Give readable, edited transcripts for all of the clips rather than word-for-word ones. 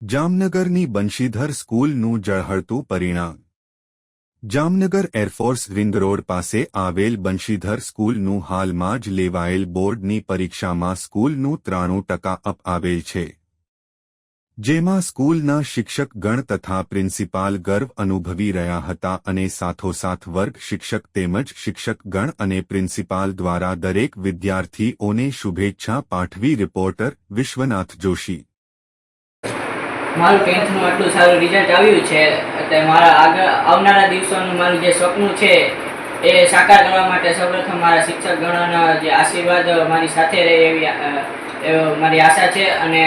જામનગરની બંશીધર સ્કૂલનું ઝળહળતું પરિણામ। જામનગર એરફોર્સ રિંગ રોડ પાસે આવેલ બંશીધર સ્કૂલનું હાલમાં જ લેવાયેલ બોર્ડની પરીક્ષામાં સ્કૂલનું 93% અપ આવેલ છે, જેમાં સ્કૂલના શિક્ષકગણ તથા પ્રિન્સિપાલ ગર્વ અનુભવી રહ્યા હતા અને સાથોસાથ વર્ગ શિક્ષક તેમજ શિક્ષકગણ અને પ્રિન્સિપાલ દ્વારા દરેક વિદ્યાર્થીઓને શુભેચ્છા પાઠવી। રિપોર્ટર વિશ્વનાથ જોશી। મારું 10th નું આટલું સારું રિઝલ્ટ આવ્યું છે એટલે મારા આવનારા દિવસોનું મારું જે સપનું છે એ સાકાર કરવા માટે સૌપ્રથમ મારા શિક્ષકગણોના જે આશીર્વાદ મારી સાથે રહે એવી મારી આશા છે અને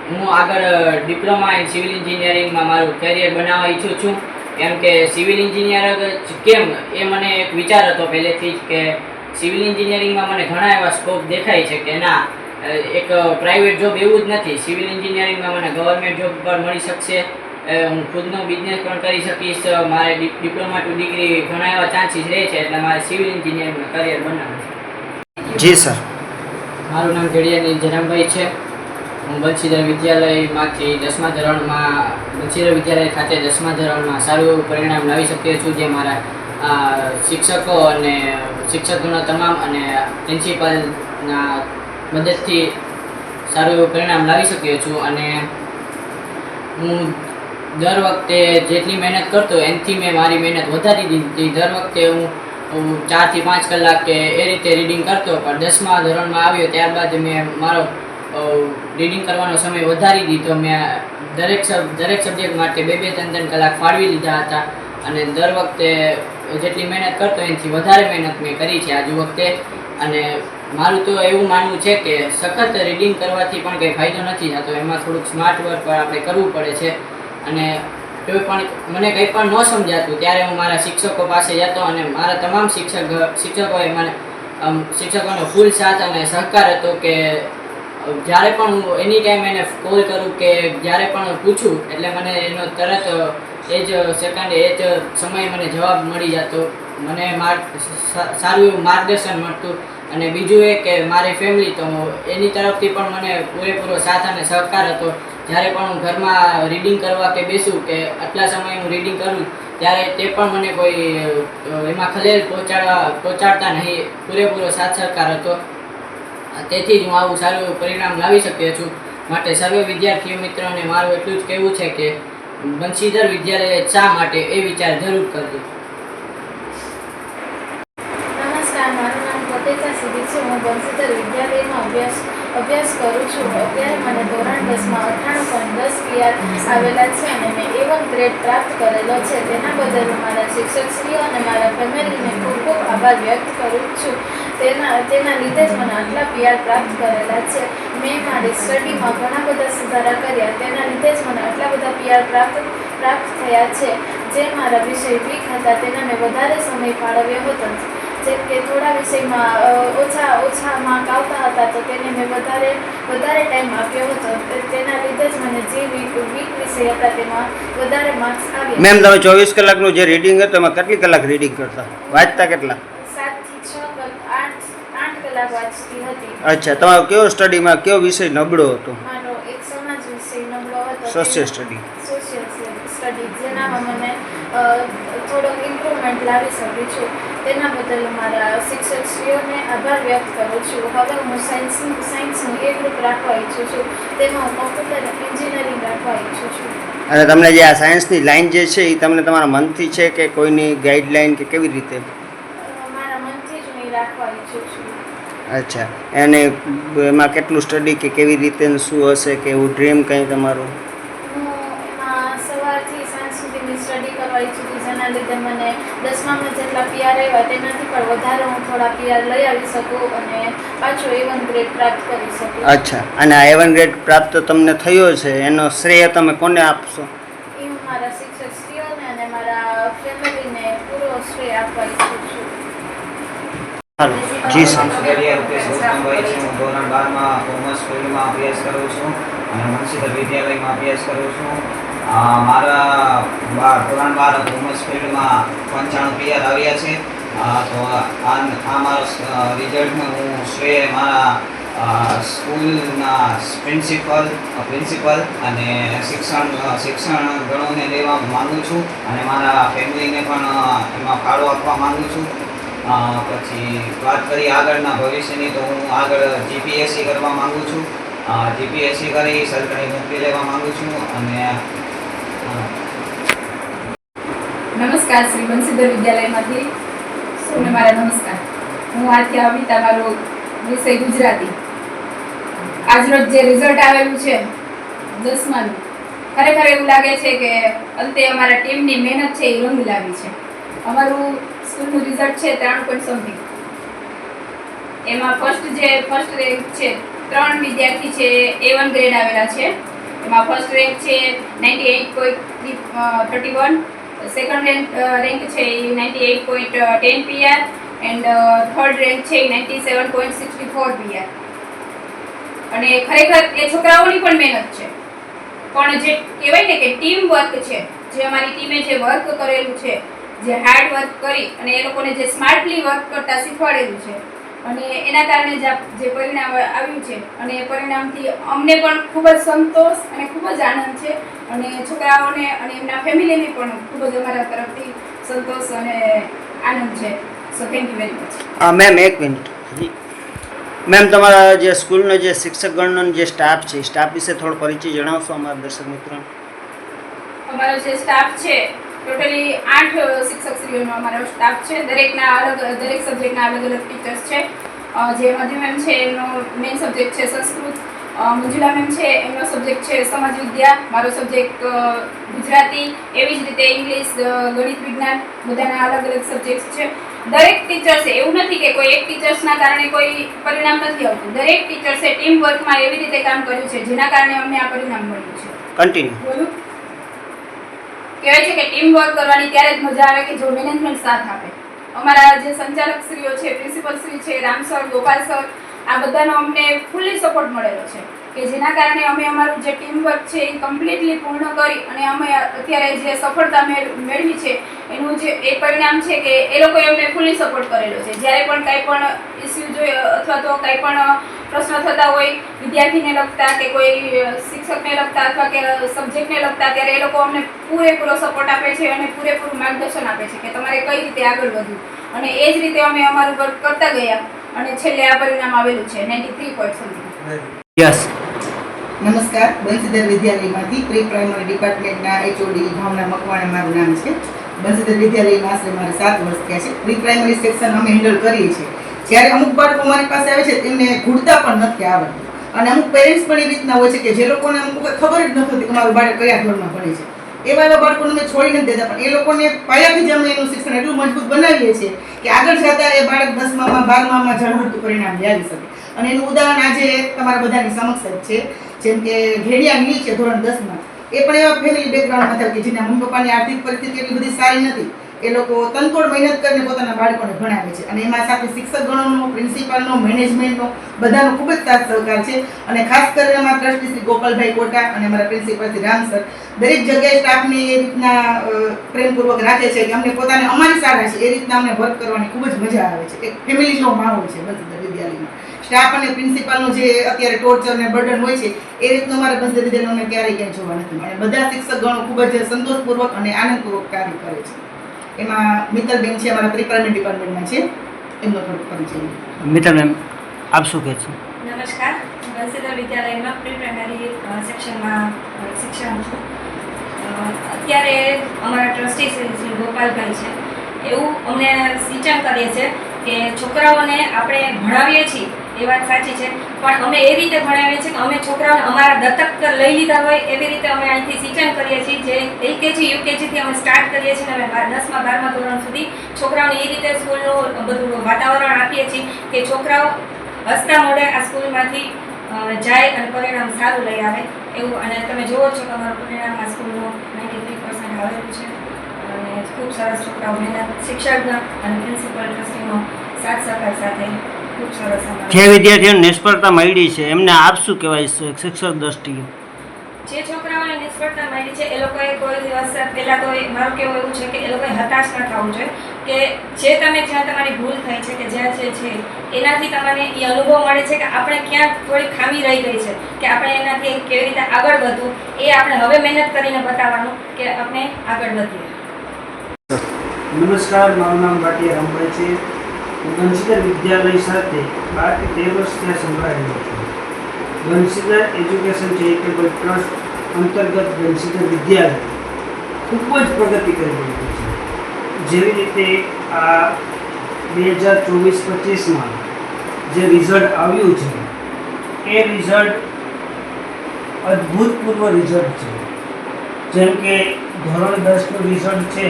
હું આગળ ડિપ્લોમા ઇન સિવિલ એન્જિનિયરિંગમાં મારું કેરિયર બનાવવા ઈચ્છું છું। કેમ કે સિવિલ એન્જિનિયર કેમ એ મને એક વિચાર હતો પહેલેથી જ કે સિવિલ એન્જિનિયરિંગમાં મને ઘણા એવા સ્કોપ દેખાય છે કે ના એક પ્રાઇવેટ જોબ એવું જ નથી, સિવિલ એન્જિનિયરિંગમાં મને ગવર્મેન્ટ જોબ પણ મળી શકશે, હું ખુદનો બિઝનેસ પણ કરી શકીશ, મારે ડિપ્લોમા ટુ ડિગ્રી ઘણા એવા ચાન્સીસ રહે છે એટલે મારે સિવિલ એન્જિનિયરિંગમાં કરિયર બનાવવું છે। જી સર, મારું નામ ઘડિયાની જયરામભાઈ છે। હું બંશીધર વિદ્યાલયમાંથી 10મા ધોરણમાં બંશીધર વિદ્યાલય ખાતે 10મા ધોરણમાં સારું એવું પરિણામ લાવી શક્યો છું, જે મારા શિક્ષકો અને શિક્ષકોના તમામ અને પ્રિન્સિપાલના મદદથી સારું એવું પરિણામ લાવી શક્યો છું અને હું દર વખતે જેટલી મહેનત કરતો એનાથી મેં મારી મહેનત વધારી દીધી। દર વખતે હું 4 થી 5 કલાક કે એ રીતે રીડિંગ કરતો, પણ 10મા ધોરણમાં આવ્યો ત્યારબાદ મેં મારો રીડિંગ કરવાનો સમય વધારી દીધો। મેં દરેક સબ્જેક્ટ માટે 2-3 કલાક ફાળવી લીધા હતા અને દર વખતે જેટલી મહેનત કરતો એનાથી વધારે મહેનત મેં કરી છે આજ વખતે। અને મારું તો એવું માનવું છે કે સખત રીડિંગ કરવાથી પણ કંઈ ફાયદો નથી થતો, એમાં થોડુંક સ્માર્ટ વર્ક આપણે કરવું પડે છે અને કોઈ પણ મને કંઈ પણ ન સમજાતું ત્યારે હું મારા શિક્ષકો પાસે જતો અને મારા તમામ શિક્ષકોએ મને શિક્ષકોનો ફૂલ સાથ અને સહકાર હતો કે જ્યારે પણ હું એની ટાઈમ એને કોલ કરું કે જ્યારે પણ પૂછું એટલે મને એનો તરત એ જ સેકન્ડ એ જ સમયે મને જવાબ મળી જતો, મને સારું એવું માર્ગદર્શન મળતું। અને બીજું એ કે મારી ફેમિલી તો એની તરફથી પણ મને પૂરેપૂરો સાથ અને સહકાર હતો। જ્યારે પણ હું ઘરમાં રીડિંગ કરવા કે બેસું કે આટલા સમય હું રીડિંગ કરું ત્યારે તે પણ મને કોઈ એમાં ખલેલ પહોંચાડતા નહીં, પૂરેપૂરો સાથ સહકાર હતો। તેથી જ હું આવું સારું પરિણામ લાવી શક્યો છું। માટે સર્વે વિદ્યાર્થીઓ મિત્રોને મારું એટલું જ કહેવું છે કે બંશીધર વિદ્યાલય શા માટે એ વિચાર જરૂર કરજો। નમસ્કાર, મારું નામ કોટેચા સિદ્ધિ છે। હું બંશીધર વિદ્યાલયમાં અભ્યાસ કરું છું। અત્યારે મને ધોરણ 10માં 98.10 PR આવેલા છે અને મેં A1 ગ્રેડ પ્રાપ્ત કરેલો છે। તેના બદલ હું મારા શિક્ષકશ્રીઓ અને મારા ફેમિલીને ખૂબ ખૂબ આભાર વ્યક્ત કરું છું। તેના લીધે જ મને આટલા PR પ્રાપ્ત કરેલા છે। મેં મારી સ્ટડીમાં ઘણા બધા સુધારા કર્યા, તેના લીધે જ મને આટલા બધા PR પ્રાપ્ત થયા છે। જે મારા વિષય વીક હતા તેના મેં વધારે સમય ફાળવ્યો હતો, જેમ કે થોડા વિષયમાં ઓછા માર્ક આવતા હતા તો તેને મેં વધારે ટાઈમ આપ્યો હતો, તેના લીધે જ મને જે વીક વિષય હતા તેમાં વધારે માર્ક્સ આવ્યા। મેમ તમે 24 કલાકનું જે રીડિંગ હતું એમાં કેટલી કલાક રીડિંગ કરતા, વાંચતા કેટલા? 7 થી 6 8 કલાક વાંચતી હતી। અચ્છા, તમારો કયો સ્ટડીમાં કયો વિષય નબળો હતો? મારો એક સમાજ વિષય નબળો હતો, સોશિયલ સ્ટડી, જેનામાં મને થોડોક ઇમ્પ્રુવમેન્ટ લાવી શકું છું। તેના બદલ મારા શિક્ષકશ્રીઓને આભાર વ્યક્ત કરું છું। હવે હું સાયન્સનું એ ગ્રુપ રાખવા ઈચ્છું છું, તેમાં હું કોમ્પ્યુટર એન્જિનિયરિંગ રાખવા ઈચ્છું છું। અને તમને જે આ સાયન્સની લાઈન જે છે એ તમને તમારા મનથી છે કે કોઈની ગાઈડલાઈન કે કેવી રીતે? મારા મનથી જ હું રાખવા ઈચ્છું છું। અચ્છા, અને એમાં કેટલું સ્ટડી કે કેવી રીતે શું હશે કે એવું ડ્રીમ કંઈ તમારું? હું એમાં સવારથી સાંજ સુધીની સ્ટડી કરવા ઈચ્છું છું, જેના લીધે મને 10મામાં જેટલા PR આવ્યા તેનાથી પણ વધારે હું થોડા PR લઈ આવી શકું અને પાછો A1 ગ્રેડ પ્રાપ્ત કરી શકું। અચ્છા, અને આ A1 ગ્રેડ પ્રાપ્ત તમને થયો છે એનો શ્રેય તમે કોને આપશો? એ હું મારા શિક્ષકશ્રીઓને અને મારા ફેમિલીને પૂરો શ્રેય આપવા ઈચ્છું છું। જી સર। હું ધોરણ 12માં કોમર્સ ફિલ્ડમાં અભ્યાસ કરું છું અને બંશીધર વિદ્યાલયમાં અભ્યાસ કરું છું। મારા ધોરણ 12 કોમર્સ ફિલ્ડમાં 95 PR આવ્યા છે। તો આ મારા રિઝલ્ટમાં હું શ્રેય મારા સ્કૂલના પ્રિન્સિપલ અને શિક્ષણગણોને લેવા માગું છું અને મારા ફેમિલીને પણ એમાં ફાળો આપવા માગું છું. પછી વાત કરી આગળના ભવિષ્યની, તો હું આગળ જીપીએસસી કરવા માગું છું. જીપીએસસી કરી સરકારી નોકરી લેવા માગું છું. અને નમસ્કાર, શ્રી બંસીધર વિદ્યાલયમાંથી સૌને મારા નમસ્કાર. હું આજથી આવી તમારો વિષય ગુજરાતી. આજરોજ જે રિઝલ્ટ આવેલું છે 10માનું, ખરેખર એવું લાગે છે કે અંતે અમારા ટીમની મહેનત છે એ રંગ લાવી છે. અમારું સ્કૂલનું રિઝલ્ટ છે 3.something. એમાં ફર્સ્ટ રેન્ક છે 3 વિદ્યાર્થી છે A1 ગ્રેડ આવેલા છે. એમાં ફર્સ્ટ રેન્ક છે 98.31, સેકન્ડ રેન્ક છે 98.10 PR એન્ડ થર્ડ રેન્ક છે 97.64 PR. અને ખરેખર એ છોકરાઓની પણ મહેનત છે, પણ જે કહેવાય ને કે ટીમ વર્ક છે, જે અમારી ટીમે જે વર્ક કરેલું છે, જે હાર્ડ વર્ક કરી અને એ લોકોને જે સ્માર્ટલી વર્ક કરતા શીખવાડેલું છે, અને એના કારણે જે પરિણામ આવ્યું છે, અને એ પરિણામથી અમને પણ ખૂબ જ સંતોષ અને ખૂબ જ આનંદ છે, અને છોકરાઓને અને એમના ફેમિલીને પણ ખૂબ જ અમારા તરફથી સંતોષ અને આનંદ છે. So thank you very much. Ma'am એક મિનિટ. મેમ, તમારા જે સ્કૂલનો જે શિક્ષકગણનો જે સ્ટાફ છે, સ્ટાફ વિશે થોડો પરિચય જણાવશો અમારા દર્શક મિત્રોને? અમારો જે સ્ટાફ છે ટોટલી 8 શિક્ષકશ્રીઓનો અમારો સ્ટાફ છે. દરેક સબ્જેક્ટના અલગ અલગ ટીચર્સ છે. જે મધ્યુ મેમ છે એમનો મેઇન સબ્જેક્ટ છે સંસ્કૃત, મંજુલા મેમ છે એમનો સબ્જેક્ટ છે સમાજ વિદ્યા, મારો સબ્જેક્ટ ગુજરાતી, એવી જ રીતે ઇંગ્લિશ, ગણિત, વિજ્ઞાન, બધાના અલગ અલગ સબ્જેક્ટ છે. દરેક ટીચર્સે, એવું નથી કે કોઈ એક ટીચર્સના કારણે કોઈ પરિણામ નથી આવતું. દરેક ટીચર્સે ટીમ વર્કમાં એવી રીતે કામ કર્યું છે જેના કારણે અમને આ પરિણામ મળ્યું છે. કન્ટિન્યુ. બોલું, કહેવાય છે કે ટીમ વર્ક કરવાની ત્યારે જ મજા આવે કે જો મેનેજમેન્ટ સાથ આપે. અમારા જે સંચાલકશ્રીઓ છે, પ્રિન્સિપલ શ્રી છે, રામ સર, ગોપાલ સર, આ બધાનો અમને ફૂલ્લી સપોર્ટ મળેલો છે કે જેના કારણે અમે અમારું જે ટીમ વર્ક છે એ કમ્પ્લીટલી પૂર્ણ કરી અને અમે અત્યારે જે સફળતા મેળવી છે એનું જે એ પરિણામ છે કે એ લોકોએ અમને ફૂલ્લી સપોર્ટ કરેલો છે. જ્યારે પણ કાંઈ પણ ઇસ્યુ જોઈએ અથવા તો કાંઈ પણ પ્રશ્ન થતા હોય વિદ્યાર્થીને લગતા કે કોઈ શિક્ષકને લગતા અથવા કે સબ્જેક્ટને લગતા, ત્યારે એ લોકો અમને પૂરેપૂરો સપોર્ટ આપે છે અને પૂરેપૂરું માર્ગદર્શન આપે છે કે તમારે કઈ રીતે આગળ વધવું. અને એ જ રીતે અમે અમારું વર્ક કરતા ગયા અને છેલ્લે આ પરિણામ આવેલું છે 93.something. યસ. નમસ્કાર, બંસીધર વિદ્યાલયમાંથી પ્રી પ્રાઇમરી ડિપાર્ટમેન્ટના HOD ભાવના મકવાણા મારું નામ છે. બંસીધર વિદ્યાલયમાં આશરે મારે 7 વર્ષ થયા છે. પ્રી પ્રાઇમરી સેક્શન અમે હેન્ડલ કરીએ છીએ. જ્યારે અમુક બાળકો મારી પાસે આવે છે તેમને ઘૂંટતા પણ નથી આવડતું, અને અમુક પેરેન્ટ્સ પણ એ રીતના હોય છે કે જે લોકોને અમુક ખબર જ નથી કે મારું બાળક કયા ધોરણમાં ભણે છે. એવા બાળકોને અમે છોડી નથી દેતા, પણ એ લોકોને પાયાથી જ અમે એનું શિક્ષણ એટલું મજબૂત બનાવીએ છીએ કે આગળ જતા એ બાળક 10મામાં 12મામાં ઝળહળતું પરિણામ લાવી શકે. અને એનું ઉદાહરણ આજે તમારા બધાની સમક્ષ જ છે. જેમ કે ઘેડિયા નીલ છે ધોરણ 10માં, એ પણ એવા ફેમિલી બેકગ્રાઉન્ડમાં થાય કે જેના મમ્મી પપ્પાની આર્થિક પરિસ્થિતિ એટલી બધી સારી નથી. એ લોકો તનતોડ મહેનત કરીને પોતાના બાળકોને ભણાવે છે, અને એમાં સાથે શિક્ષકગણોનો, પ્રિન્સિપાલનો, મેનેજમેન્ટનો બધાનો ખૂબ જ સાથ સહકાર છે. અને ખાસ કરીને અમારા ટ્રસ્ટી શ્રી ગોપાલભાઈ કોટા અને અમારા પ્રિન્સિપાલ શ્રી રામ સર દરેક જગ્યાએ સ્ટાફને એ રીતના પ્રેમપૂર્વક રાખે છે કે અમને પોતાને અમારી શાળા છે એ રીતના અમને વર્ક કરવાની ખૂબ જ મજા આવે છે. એક ફેમિલી જેવો માહોલ છે બંસીધર વિદ્યાલયમાં. સ્ટાફ અને પ્રિન્સિપાલનો જે અત્યારે ટોર્ચર ને બર્ડન હોય છે એ રીતનું અમારા બંસીધર વિદ્યાલયમાં ક્યારેય ક્યાંય જોવા નથી મળે. બધા શિક્ષકગણો ખૂબ જ સંતોષપૂર્વક અને આનંદપૂર્વક કાર્ય કરે છે. એમાં મિત્તલબેન છે, અમારા પ્રી પ્રાઇમરી ડિપાર્ટમેન્ટમાં છે, એમનો થોડુંક પરિચય. મિત્ર મેમ, આપ શું કહે છે? નમસ્કાર, બંસીધર વિદ્યાલયમાં પ્રી પ્રાઇમરી સેક્શનમાં શિક્ષણ છું. અત્યારે અમારા ટ્રસ્ટી શ્રી ગોપાલભાઈ છે, એવું અમને સૂચન કરીએ છીએ કે છોકરાઓને આપણે ભણાવીએ છીએ એ વાત સાચી છે, પણ અમે એ રીતે ભણાવીએ છીએ કે અમે છોકરાઓને અમારા દત્તક લઈ લીધા હોય એવી રીતે અમે અહીંથી સિંચન કરીએ છીએ. જે LKG UKGથી અમે સ્ટાર્ટ કરીએ છીએ અને અમે 10મા 12મા ધોરણ સુધી છોકરાઓને એ રીતે સ્કૂલનું બધું વાતાવરણ આપીએ છીએ કે છોકરાઓ હસતા મોઢે આ સ્કૂલમાંથી જાય અને પરિણામ સારું લઈ આવે એવું. અને તમે જુઓ છો કે અમારું પરિણામ આ સ્કૂલનું 93% આવેલું છે, અને ખૂબ સરસ છોકરાઓ મહેનત, શિક્ષકગણ અને પ્રિન્સિપલ ટ્રસ્ટીનો સાથ સહકાર સાથે ખૂબ સરસ. જે વિદ્યાર્થીઓને નિષ્ફળતા મળી છે એમને આપ શું કહેવાય શિક્ષક દ્રષ્ટિએ? જે છોકરાઓને નિષ્ફળતા મળી છે એ લોકોએ કોઈ દિવસ પહેલાં તો મારું કહેવું એવું છે કે એ લોકોએ હતાશ ન થવું જોઈએ. કે જે તમે જ્યાં તમારી ભૂલ થઈ છે કે જ્યાં છે એનાથી તમને એ અનુભવ મળે છે કે આપણે ક્યાં થોડી ખામી રહી ગઈ છે, કે આપણે એનાથી કેવી રીતે આગળ વધવું, એ આપણે હવે મહેનત કરીને બતાવવાનું કે આપણે આગળ વધીએ. નમસ્કાર, મારું નામ ભાટિયા રામભાઈ છે. હું બંસીધર વિદ્યાલય સાથે 12 થી 13 વર્ષ ત્યાં સંકળાયેલો છું. બંસીધર એજ્યુકેશન ચેરિટેબલ ટ્રસ્ટ અંતર્ગત બંસીધર વિદ્યાલય ખૂબ જ પ્રગતિ કરી રહ્યું છે. જેવી રીતે આ 2024-25માં જે રિઝલ્ટ આવ્યું છે એ રિઝલ્ટ અદ્ભુતપૂર્વ રિઝલ્ટ છે. જેમ કે ધોરણ 10નું રિઝલ્ટ છે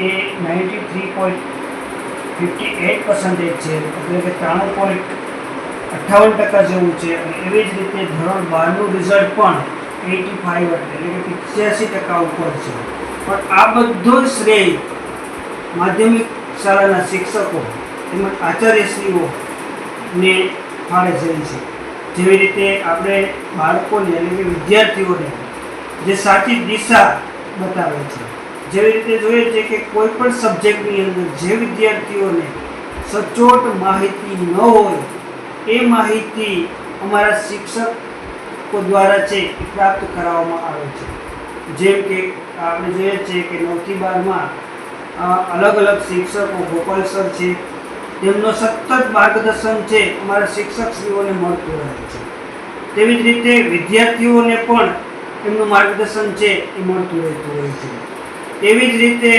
એ 93.58% છે, એટલે કે 93.58% જેવું છે. અને એવી જ રીતે ધોરણ 12નું રિઝલ્ટ પણ 85 એટલે કે 85% ઉપર છે. પણ આ બધો શ્રેય માધ્યમિક શાળાના શિક્ષકો તેમજ આચાર્યશ્રીઓને ફાળે જાય છે. જેવી રીતે આપણે બાળકોને એટલે કે વિદ્યાર્થીઓને જે સાચી દિશા બતાવે છે. જેવી રીતે જોઈએ છે કે કોઈ પણ સબ્જેક્ટની અંદર જે વિદ્યાર્થીઓને સચોટ માહિતી ન હોય એ માહિતી અમારા શિક્ષકો દ્વારા છે એ પ્રાપ્ત કરાવવામાં આવે છે. જેમ કે આપણે જોઈએ છીએ કે 9 થી 12માં અલગ અલગ શિક્ષકો ગોપાલ સર છે, તેમનો સતત માર્ગદર્શન છે અમારા શિક્ષકશ્રીઓને મળતું રહે છે. તેવી જ રીતે વિદ્યાર્થીઓને પણ એમનું માર્ગદર્શન છે એ મળતું રહેતું હોય છે. તેવી જ રીતે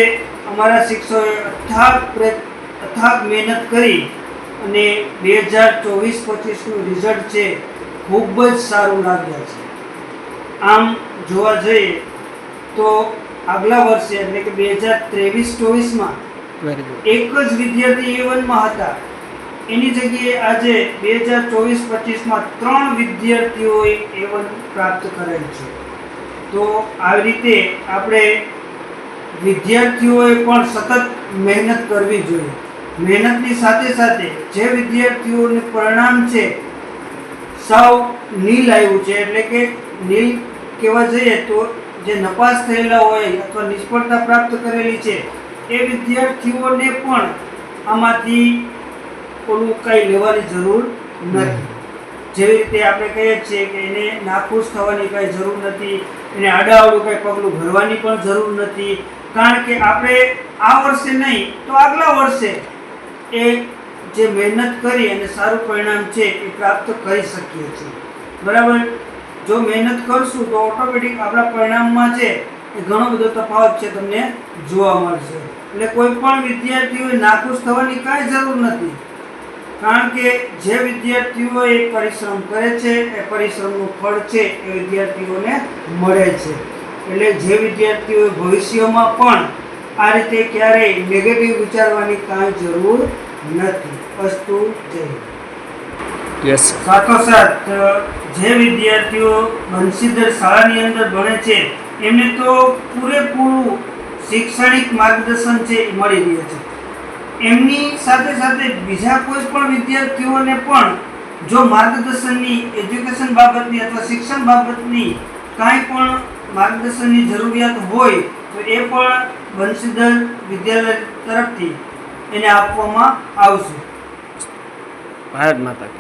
અમારા શિક્ષકોએ અથાગ મહેનત કરી અને 2024-25નું રિઝલ્ટ છે ખૂબ જ સારું લાગ્યા છે. આમ જોવા જઈએ તો આગલા વર્ષે એટલે કે 2023-24માં એક જ વિદ્યાર્થી A1માં હતા, એની જગ્યાએ આજે 2024-25માં 3 વિદ્યાર્થીઓએ A1 પ્રાપ્ત કરેલ છે. તો આવી રીતે આપણે વિદ્યાર્થીઓએ પણ સતત મહેનત કરવી જોઈએ. મહેનતની સાથે સાથે જે વિદ્યાર્થીઓનું પરિણામ છે સાવ નીલ આવ્યું છે, એટલે કે નીલ કહેવા જઈએ તો જે નપાસ થયેલા હોય અથવા નિષ્ફળતા પ્રાપ્ત કરેલી છે એ વિદ્યાર્થીઓને પણ આમાંથી ઓલું કંઈ લેવાની જરૂર નથી. જેવી રીતે આપણે કહીએ છીએ કે એને નાખુશ થવાની કાંઈ જરૂર નથી, એને આડાઅવળું કાંઈ પગલું ભરવાની પણ જરૂર નથી. કારણ કે આપણે આ વર્ષે નહીં તો આગલા વર્ષે એ જે મહેનત કરી અને સારું પરિણામ છે એ પ્રાપ્ત કરી શકીએ છીએ. બરાબર, જો મહેનત કરશું તો ઓટોમેટિક આપણા પરિણામમાં છે એ ઘણો બધો તફાવત છે તમને જોવા મળશે. એટલે કોઈ પણ વિદ્યાર્થીઓએ નાખુશ થવાની કાંઈ જરૂર નથી. કારણ કે જે વિદ્યાર્થીઓ એ પરિશ્રમ કરે છે એ પરિશ્રમનું ફળ છે એ વિદ્યાર્થીઓને મળે છે. એટલે જે વિદ્યાર્થીઓ ભવિષ્યમાં પણ આ રીતે ક્યારેય નેગેટિવ વિચારવાની કાંઈ જરૂર નથી. અસ્તુ જય. સાથોસાથ જે વિદ્યાર્થીઓ બંસીધર શાળાની અંદર ભણે છે એમને તો પૂરેપૂરું શૈક્ષણિક માર્ગદર્શન છે એ મળી રહે છે. એમની સાથે સાથે બીજા કોઈ પણ વિદ્યાર્થીઓને પણ જો માર્ગદર્શનની એજ્યુકેશન બાબતની અથવા શિક્ષણ બાબતની કાંઈ પણ માર્ગદર્શનની જરૂરિયાત હોય તો એ પણ બંસીધર વિદ્યાલય તરફથી એને આપવામાં આવશે. ભારત માતા.